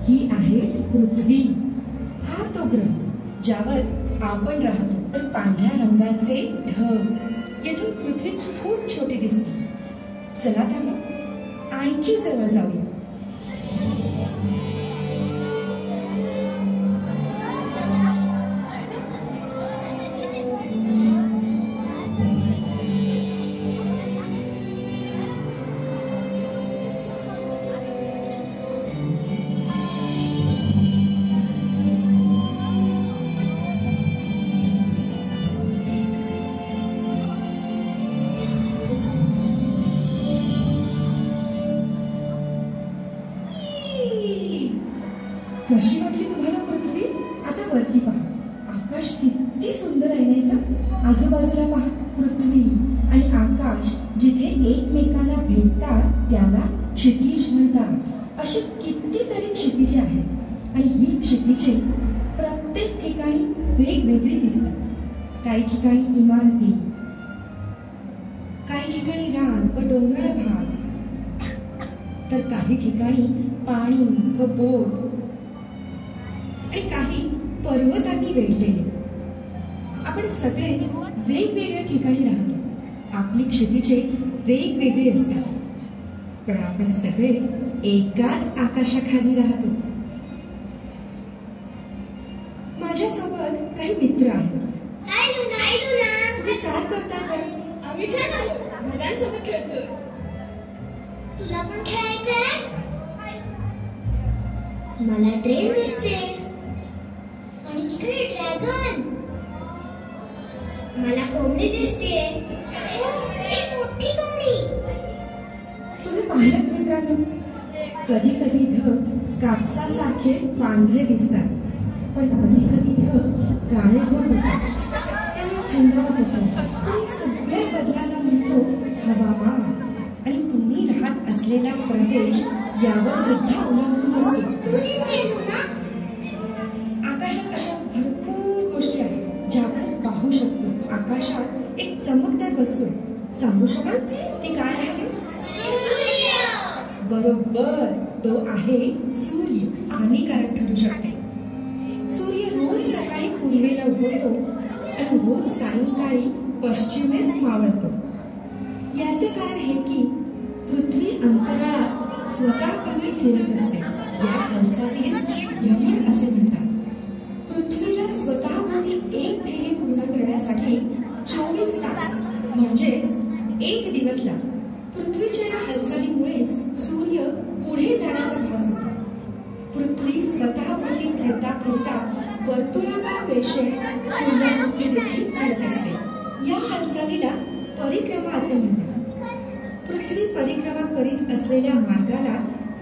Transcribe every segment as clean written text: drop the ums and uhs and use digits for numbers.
ही आहे पृथ्वी. हा तो ग्रह ज्यावर आपण राहतो. तर पांढऱ्या रंगाचे ढग येथून पृथ्वी खूप छोटी दिसते. चला तर मग आणखी जवळ जाऊया. कशी वाटली तुम्हाला पृथ्वी? आता वरती पहा, आकाश किती सुंदर आहे नाही का? आजूबाजूला पहा, पृथ्वी आणि आकाश जिथे एकमेकांना भेटतात त्याला क्षितिज म्हणतात. अशी कितीतरी क्षितिजे आहेत आणि ही क्षितिजे प्रत्येक ठिकाणी वेगवेगळी दिसतात. काही ठिकाणी इमारती, काही ठिकाणी रान व डोंगराळ भाग, तर काही ठिकाणी पाणी व बोट आणि काही पर्वतांनी वेढलेले. आपण सगळेच वेगवेगळ्या ठिकाणी राहतो. आपली क्षितिजे वेगवेगळी असतात, पण आपण सगळे एकाच आकाशाखाली राहतो. माझ्यासोबत काही मित्र आहेत. तुम्ही काय करता? आम्ही छान आलो, ढगांसोबत खेळतोय. तुला पण खेळायचंय? मला ट्रेन दिसते आणि तिकडे ड्रॅगन. मला कोंबडी दिसते, एक मोठी कोंबडी. तुम्ही पाहिलं मित्रांनो, कधी कधी ढग कापसासारखे पांढरे दिसतात, पण कधी कधी ढग काळेभोर होतात. त्यामुळे थंडावा पसरतो. आणि सगळ्या बदलांना म्हणतो हवामान. आणि तुम्ही राहत असलेला प्रदेश यावर सुद्धा अवलंबून असतो. आकाशात अशा भरपूर गोष्टी आहेत ज्या आपण पाहू शकतो. आकाशात एक चमकदार वस्तू सांगू शकाल ती काय आहे? बरोबर, तो आहे सूर्य. हानिकारक ठरू शकते. सूर्य रोज सकाळी पूर्वेला उगवतो आणि रोज सायंकाळी पश्चिमेस मावळतो. याचे कारण हे की पृथ्वी अंतराळात स्वतःभोवती फिरत असते. या हालचालीस भ्रमण असे म्हणतात. पृथ्वीला स्वतःभोवती एक फेरी पूर्ण करण्यासाठी 24 तास म्हणजेच एक दिवस लागतो. पृथ्वीच्या या हालचालीमुळेच सूर्य पुढे जाण्याचा भास होतो. पृथ्वी स्वतःभोवती फिरता फिरता वर्तुळाकार रेषेत सूर्याभोवती देखील फिरत असते. या हालचालीला परिक्रमा असे म्हणतात. पृथ्वी परिक्रमा करीत असलेल्या मार्गाला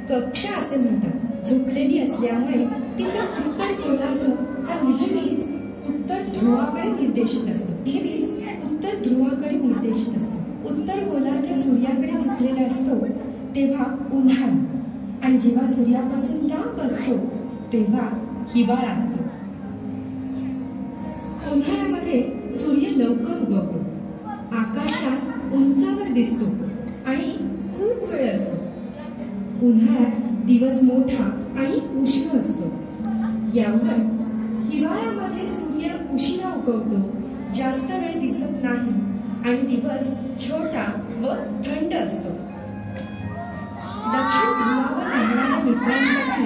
कक्षा असे म्हणतात. झुकलेली असल्यामुळे तिचा उत्तर गोलार्ध हा नेहमीच उत्तर ध्रुवाकडे निर्देशित असतो. उत्तर गोलार्ध सूर्याकडे झुकलेला असतो तेव्हा उन्हाळा, आणि जेव्हा सूर्यापासून लांब असतो तेव्हा हिवाळा असतो. उन्हाळ्यामध्ये सूर्य लवकर उगवतो, आकाशात उंचावर दिसतो आणि खूप वेळ असतो. उन्हाळ्यात दिवस मोठा आणि उष्ण असतो. यामुळे हिवाळ्यामध्ये सूर्य उशिरा उगवतो, जास्त वेळ दिसत नाही आणि दिवस छोटा व थंड असतो. दक्षिण ध्रुवावर राहणाऱ्या मित्रांसाठी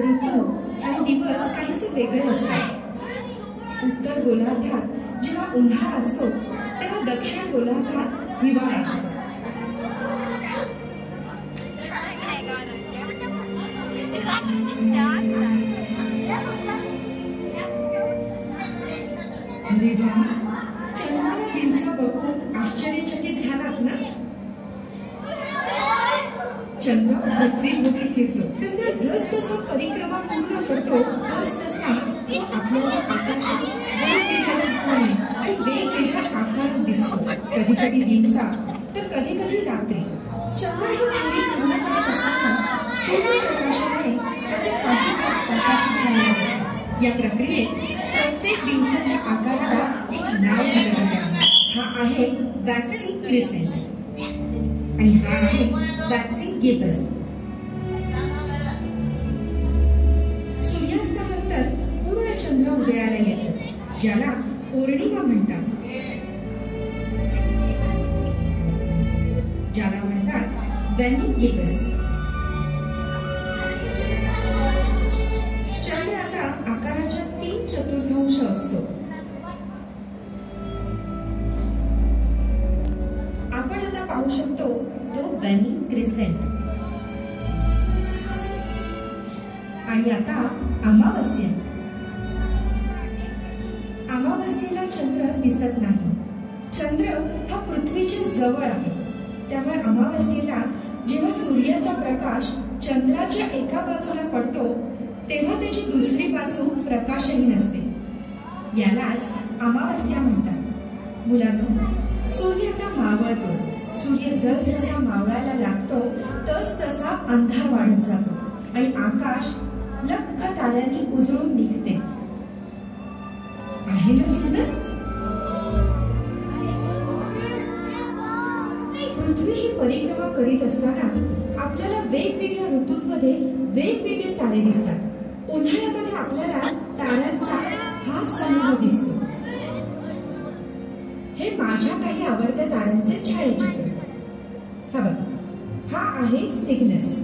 ऋतू आणि दिवस काहीसे वेगळे असतात. उत्तर गोलार्धात जेव्हा उन्हाळा असतो तेव्हा दक्षिण गोलार्धात हिवाळा असतो. अरे वा, चंद्राला दिवसा बघून आश्चर्यचकित झालात ना? चंद्र पृथ्वीभोवती फिरतो. नंतर जसजसं परिक्रमा पूर्ण करतो तसतसा तो आपल्याला आकाशात वेगवेगळ्या ठिकाणी आणि वेगवेगळ्या आकारात दिसतो. कधी कधी दिवसा तर कधी कधी रात्री. चंद्र ही फेरी पूर्ण करत असताना सूर्यप्रकाशाने त्याचे काही भाग प्रकाशित झाले असतात. या प्रक्रियेत प्रत्येक दिवसाच्या आकाराला एक नाव दिले जाते. हा आहे वॅक्सिंग क्रिसेंट आणि हा आहे वॅक्सिंग गिबस. चंद्र उदयाला येतो, ज्याला पौर्णिमा म्हणतात, ज्याला म्हणतात वेनिक दिवस. चंद्र आता आकाराच्या 3/4 असतो. आपण आता पाहू शकतो तो वेनिक क्रिसेंट. आणि आता अमावस्या. अमावस्येला चंद्र दिसत नाही. चंद्र हा पृथ्वीच्या जवळ आहे, त्यामुळे अमावस्येला जेव्हा सूर्याचा प्रकाश चंद्राच्या एका बाजूला पडतो तेव्हा त्याची दुसरी बाजू प्रकाशहीन असते. यालाच अमावस्या म्हणतात. मुलांनो, सूर्य आता मावळतो. सूर्य जसजसा मावळायला लागतो तस तसा अंधार वाढत जातो आणि आकाश लख्ख ताऱ्यांनी उजळून निघते. आहे ना सुंदर? पृथ्वी ही परिक्रमा करीत असताना आपल्याला वेगवेगळ्या ऋतूंमध्ये वेगवेगळे तारे दिसतात. उन्हाळ्यामध्ये आपल्याला ताऱ्यांचा हा समूह दिसतो. हे माझ्या काही आवडत्या ताऱ्यांचे छायाचित्र. हा बघ, हा आहे सिग्नस.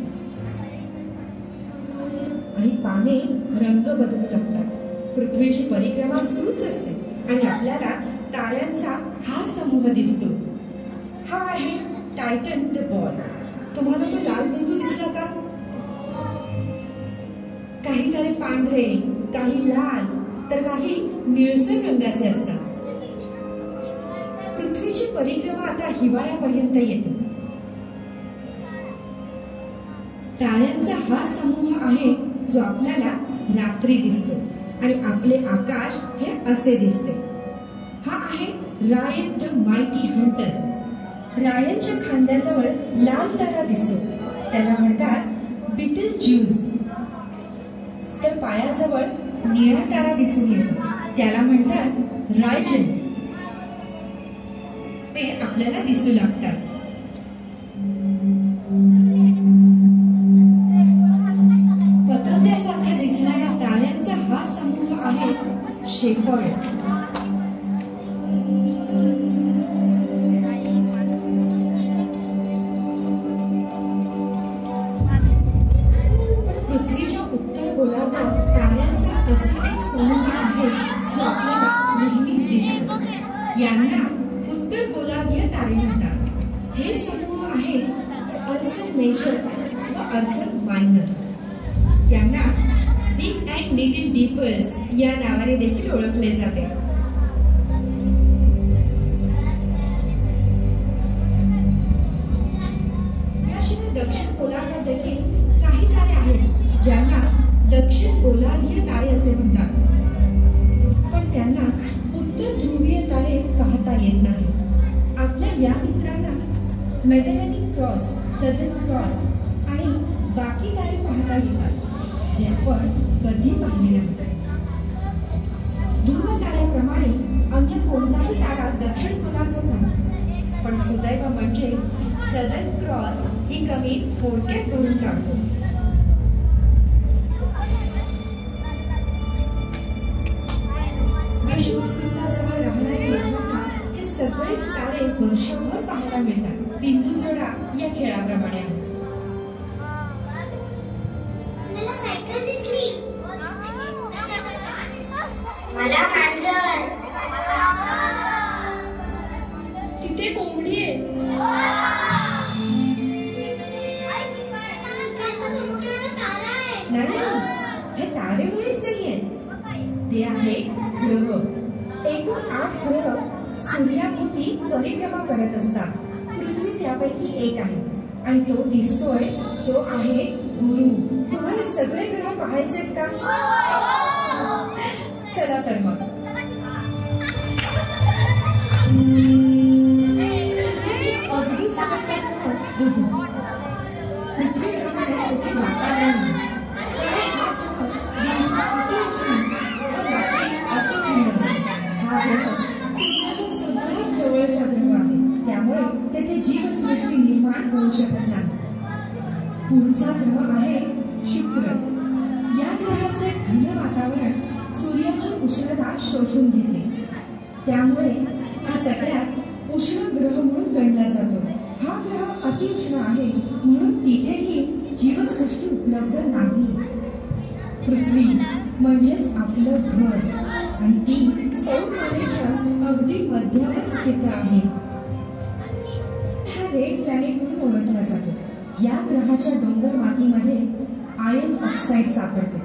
आणि पाने रंग बदलू लागतात. पृथ्वीची परिक्रमा सुरूच असते आणि आपल्याला ताऱ्यांचा हा समूह दिसतो. हा आहे टायटन द बॉल. तुम्हाला तो लाल बिंदू दिसला का? काही तारे पांढरे, काही लाल, तर काही निळसर रंगाचे असतात. पृथ्वीची परिक्रमा आता हिवाळ्यापर्यंत येते. ताऱ्यांचा हा समूह आहे जो आपल्याला रात्री दिसतो आणि आपले आकाश हे असे दिसते. हा आहे रायन द मायटी हंटर. रायनच्या खांद्याजवळ लाल तारा दिसतो, त्याला म्हणतात बिटल ज्यूस. तर पायाजवळ निळा तारा दिसून येतो, त्याला म्हणतात रायजन. ते आपल्याला दिसू लागतात. पतंगासारख्या दिसणाऱ्या ताऱ्यांचा हा समूह आहे शेफर्ड. पृथ्वीच्या उत्तर गोलार्धात ताऱ्यांचा असा एक समूह आहे जो आपल्याला नेहमीच दिसतो. यांना उत्तर गोलार्धीय तारे म्हणतात. हे समूह आहे अर्सन मेजर व अर्सन मायनर. यांना बिग अँड लिटिल डीपर्स या नावाने देखील ओळखले जाते. याशिवाय दक्षिण गोलार्धात देखील काही तारे आहेत ज्यांना दक्षिण गोलार्धीय तारे असे म्हणतात, पण त्यांना उत्तर ध्रुवीय तारे पाहता येत नाही. आपल्या या मित्रांना मेडेलियन क्रॉस, सदर्न क्रॉस आणि बाकी तारे पाहता येतात जे आपण कधी पाहिले नाही. ध्रुव ताऱ्याप्रमाणे अन्य कोणताही तारा दक्षिण गोलार्धात नाही, पण सुदैव म्हणजे सदर्न क्रॉस ही कमी थोडक्यात भरून काढतो. विषुववृत्ताजवळ राहणाऱ्या लोकांना हे सगळेच तारे वर्षभर पाहायला मिळतात. बिंदू सोडा या खेळाप्रमाणे आहे. मला सायकल दिसली. मला मांजर. तिथे कोंबडी आहे. नाही, हे तारेमुळेच नाहीये, ते आहे ग्रह. एकूण 8 ग्रह सूर्याभोवती परिक्रमा करत असतात. पृथ्वी त्यापैकी एक आहे आणि तो दिसतोय तो आहे गुरु. तुम्हाला सगळे ग्रह पाहायचेत का? चला तर मग. अगदी जवळचा ग्रह बुध. पृथ्वीप्रमाणे त्याचे वातावरण जीवसृष्टी निर्माण होऊ शकत नाही. पुढचा ग्रह आहे शुक्र. या ग्रहाचे घन वातावरण सूर्याची उष्णता शोषून घेते. त्यामुळे हा सगळ्यात उष्ण ग्रह म्हणून गणला जातो. हा ग्रह अतिउष्ण आहे म्हणून तिथेही जीवसृष्टी उपलब्ध नाही. पृथ्वी म्हणजेच आपलं घर आणि ती सौरमालेच्या अगदी मध्यावर स्थित आहे. हा रेड प्लॅनेट म्हणून ओळखला जातो. या ग्रहाच्या डोंगर मातीमध्ये आयर्न ऑक्साईड सापडते,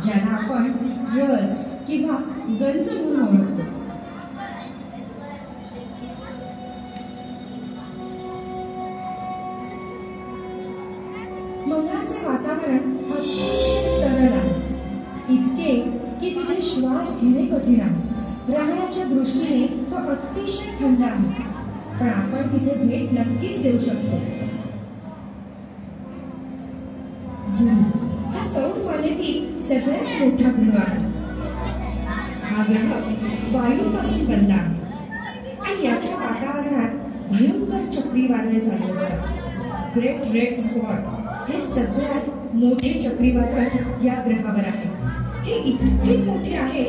ज्याला आपण रस्ट किंवा गंज म्हणून ओळखतो. मंगळाचे वातावरण अतिशय तरल आहे, इतके की तिथे श्वास घेणे कठीण आहे. राहण्याच्या दृष्टीने तो अतिशय थंड आहे, पण आपण तिथे भेट नक्कीच देऊ शकतो. गुरु हा सौरमालेतील सगळ्यात मोठा ग्रह आहे. हा ग्रह वायूपासून बनला आहे आणि याच्या वातावरणात भयंकर चक्रीवादळे चालू असतात. ग्रेट रेड स्पॉट हे सगळ्यात मोठे चक्रीवादळ या ग्रहावर आहे. हे इतके मोठे आहे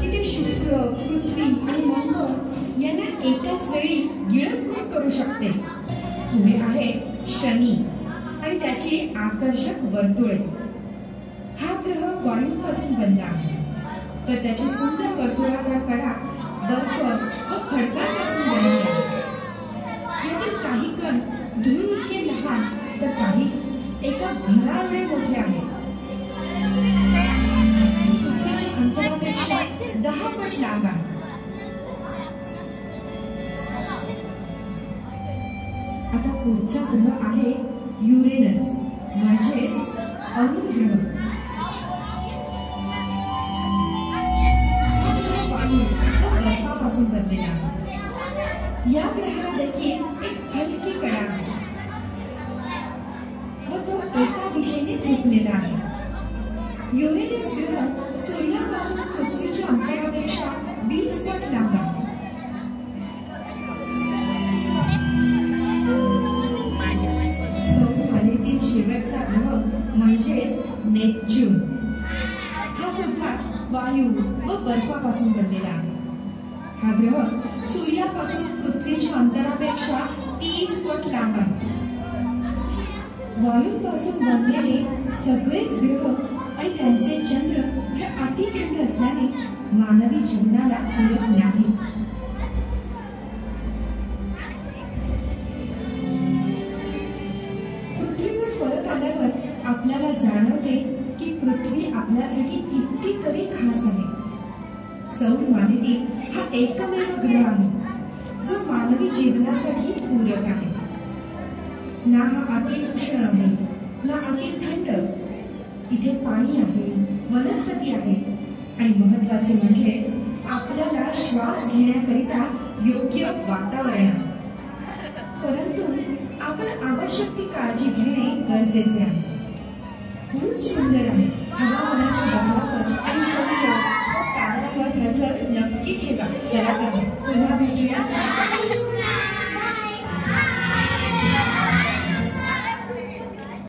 की ते शुक्र, पृथ्वी आणि मंगळ यांना एकाच वेळी गिळंकृत करू शकते. पुढे आहे शनी आणि त्याची आकर्षक वर्तुळे. हा ग्रह वायूपासून बनला आहे, तर त्याची सुंदर वर्तुळाकार कडा बर्फ व खडकांपासून बनली आहे. यातील काही कण धूळ इतके लहान तर काही एका घराएवढे मोठे आहेत. पृथ्वीच्या अंतरापेक्षा 10 पट लांब आहे. आता पुढचा ग्रह आहे युरेनस म्हणजेच अरुण ग्रह. हा ग्रह वायू व बर्फापासून बनलेला आहे. या ग्रहाला देखील एक हलकी कडा आहे व तो एका दिशेने झुकलेला आहे. युरेनस ग्रह सूर्यापासून पृथ्वीच्या अंतरापेक्षा 20 पट लांब आहे. सौरमालेतील शेवटचा ग्रह म्हणजेच नेपच्यून. हा सुद्धा वायू व बर्फापासून बनलेला आहे. हा ग्रह सूर्यापासून पृथ्वीच्या अंतरापेक्षा 30 पट लांब आहे. वायूपासून बनलेले सगळेच ग्रह आणि त्यांचे चंद्र हे अतिथंड असल्याने मानवी जीवनाला पूरक नाहीत. पृथ्वीवर परत आल्यावर आपल्याला जाणवते की पृथ्वी आपल्यासाठी कितीतरी खास आहे. सौरमालेतील हा एकमेव ग्रह आहे जो मानवी जीवनासाठी पूरक आहे. ना हा अति उष्ण आहे ना अति थंड. इथे पाणी आहे, वनस्पती आहे आणि महत्वाचे म्हणजे आपल्याला श्वास घेण्याकरिता योग्य वातावरण आहे. परंतु आपण आवश्यक ती काळजी घेणे गरजेचे आहे. खूप सुंदर आहे. हवामानाची